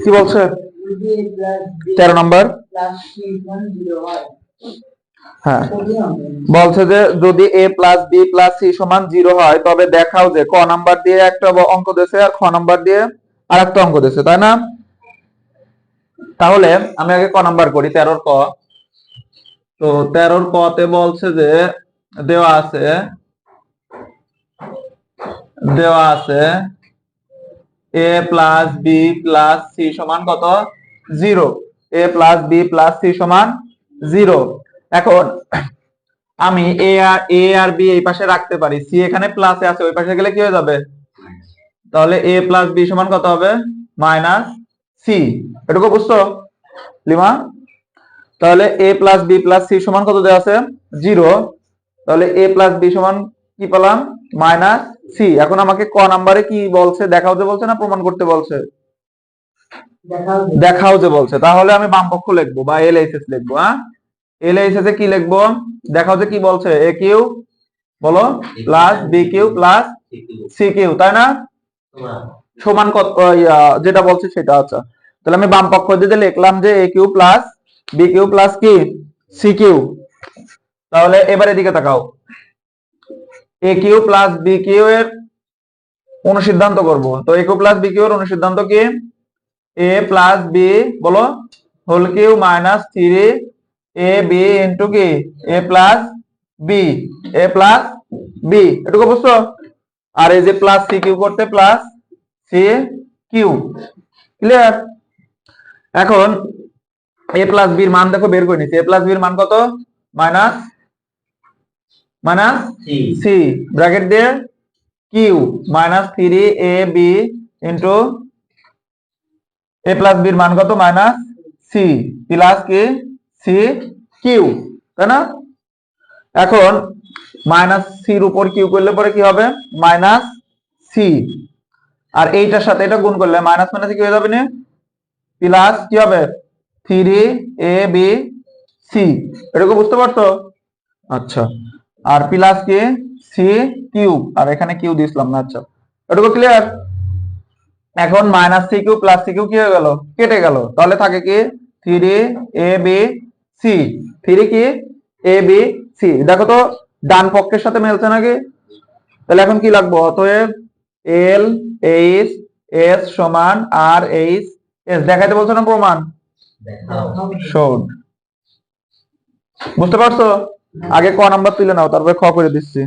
কি বলছে 13 নম্বর, হ্যাঁ বলছে যে যদি a plus b plus c সমান 0 হয় তবে দেখাও যে ক নাম্বার দিয়ে একটা অঙ্ক দিয়েছে আর খ নাম্বার দিয়ে আরেকটা অঙ্ক দিয়েছে, তাই না? তাহলে আমি আগে ক নাম্বার করি, 13 ক। তো 13 ক তে বলছে যে দেওয়া আছে a plus b plus c সমান কত? 0। a plus b plus c সমান 0। এখন আমি a আর b এই পাশে রাখতে পারি, c এখানে প্লাসে আছে, ওই পাশে গেলে কি হয়ে যাবে? তাহলে a প্লাস b সমান কত হবে? Minus c। এটুকু বুঝছো লিমা? তাহলে a plus b plus c সমান কত দেওয়া আছে? 0। তাহলে a প্লাস b সমান কি পেলাম? Minus c। এখন আমাকে ক নাম্বারে কি বলছে? দেখাও যে বলছে না প্রমাণ করতে বলছে? দেখাও যে বলছে। তাহলে আমি বাম পক্ষ লিখবো বা এলএইচএস লিখবো। হ্যাঁ, এলএইচএস এ কি লিখবো? দেখাও যে কি বলছে? এ কিউ বলো plus B Q plus C Q, তাই না? সমান কত যেটা বলছে সেটা। আচ্ছা, তাহলে আমি বাম পক্ষ দিয়ে লিখলাম যে A Q plus B Q plus কি সি কিউ। তাহলে এবার এদিকে তাকাও, A Q plus B Q এর অনুসিদ্ধান্ত করব। তো এ কিউ প্লাস বি কিউ এর অনুসিদ্ধান্ত কি? এ প্লাস বি বলো whole cube minus 3 A B into কি A plus B, A plus B. এটুকু বুঝছো? আর এই যে প্লাস সি কিউ করতে প্লাস সি কিউ। ক্লিয়ার? এখন এ প্লাস বির মান দেখো বের করে নিচ্ছি। এ প্লাস বির মান কত? মাইনাস মাইনাস সি ব্র্যাকেট দিয়ে Q minus 3 A B into A plus বির মান কত? মাইনাস সি প্লাস কি সি কিউ, তাই না? এখন মাইনাস সির উপর কিউ করলে পরে কি হবে? Minus C. আর এইটার সাথে এটা গুণ করলে মাইনাস মাইনাস কি হয়ে যাবে না? প্লাস কি হবে? 3 এ বি সি। এটুকু বুঝতে পারছো? আচ্ছা, আর প্লাস কি সি কিউ, আর এখানে কিউ দিছিলাম না। আচ্ছা, এটুকু ক্লিয়ার? এখন minus C Q plus C Q কি হয়ে গেল? কেটে গেল। তাহলে থাকে কি 3 এ বি সি। 3 কি এ বি সি। দেখো তো ডান পক্ষের সাথে মিলছে নাকি? তাহলে এখন কি লাগবে? অতএব এল এইচ এস সমান আর এইচ এস। দেখাইতে বলছো না প্রমাণ? শোন, বুঝতে পারছো? আগে ক নাম্বার তুলে নাও, তারপরে খ করে দিচ্ছি।